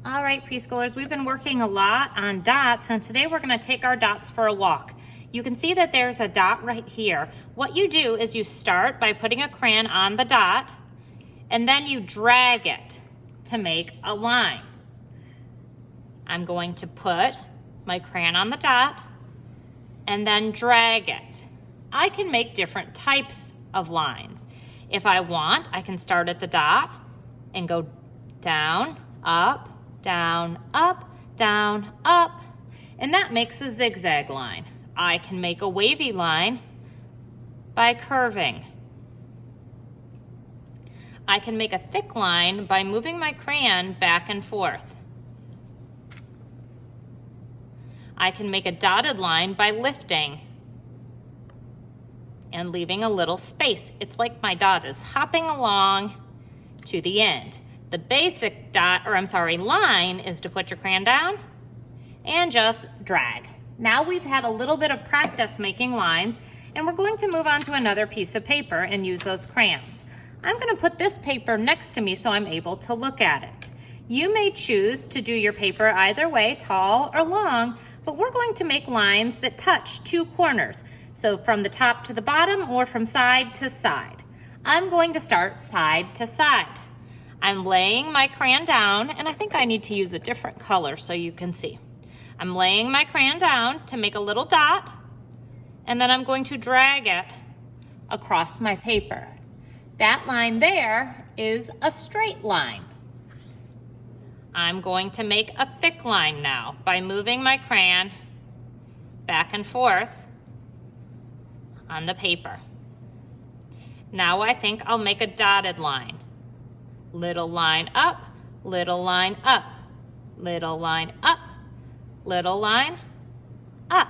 All right, preschoolers, we've been working a lot on dots, and today we're going to take our dots for a walk. You can see that there's a dot right here. What you do is you start by putting a crayon on the dot, and then you drag it to make a line. I'm going to put my crayon on the dot and then drag it. I can make different types of lines. If I want, I can start at the dot and go down, up, down, up, down, up, and that makes a zigzag line. I can make a wavy line by curving. I can make a thick line by moving my crayon back and forth. I can make a dotted line by lifting and leaving a little space. It's like my dot is hopping along to the end. The basic line is to put your crayon down and just drag. Now we've had a little bit of practice making lines, and we're going to move on to another piece of paper and use those crayons. I'm going to put this paper next to me so I'm able to look at it. You may choose to do your paper either way, tall or long, but we're going to make lines that touch two corners. So from the top to the bottom or from side to side. I'm going to start side to side. I'm laying my crayon down, and I think I need to use a different color so you can see. I'm laying my crayon down to make a little dot, and then I'm going to drag it across my paper. That line there is a straight line. I'm going to make a thick line now by moving my crayon back and forth on the paper. Now I think I'll make a dotted line. Little line up, little line up, little line up, little line up.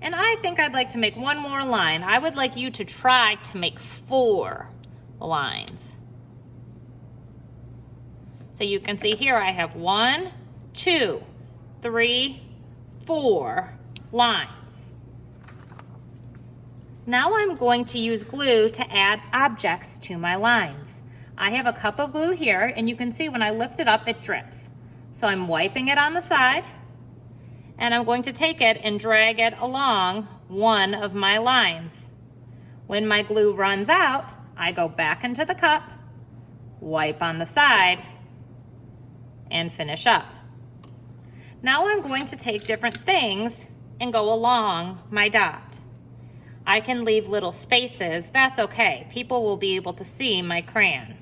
And I think I'd like to make one more line. I would like you to try to make 4 lines. So you can see here I have 1, 2, 3, 4 lines. Now I'm going to use glue to add objects to my lines. I have a cup of glue here, and you can see when I lift it up, it drips. So I'm wiping it on the side, and I'm going to take it and drag it along one of my lines. When my glue runs out, I go back into the cup, wipe on the side, and finish up. Now I'm going to take different things and go along my dot. I can leave little spaces, that's okay. People will be able to see my crayon.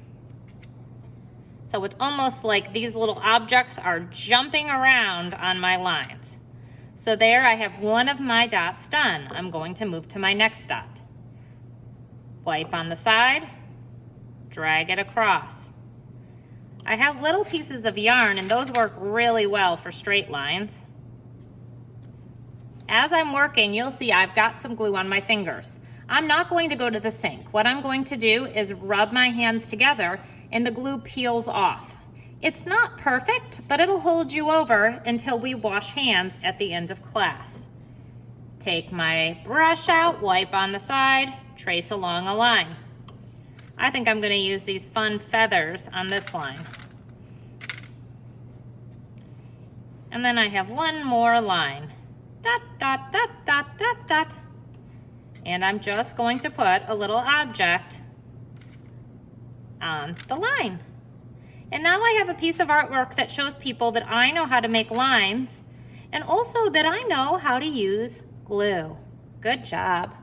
So it's almost like these little objects are jumping around on my lines. So there I have one of my dots done. I'm going to move to my next dot. Wipe on the side, drag it across. I have little pieces of yarn, and those work really well for straight lines. As I'm working, you'll see I've got some glue on my fingers. I'm not going to go to the sink. What I'm going to do is rub my hands together and the glue peels off. It's not perfect, but it'll hold you over until we wash hands at the end of class. Take my brush out, wipe on the side, trace along a line. I think I'm going to use these fun feathers on this line. And then I have one more line. Dot, dot, dot, dot, dot, dot. And I'm just going to put a little object on the line. And now I have a piece of artwork that shows people that I know how to make lines, and also that I know how to use glue. Good job.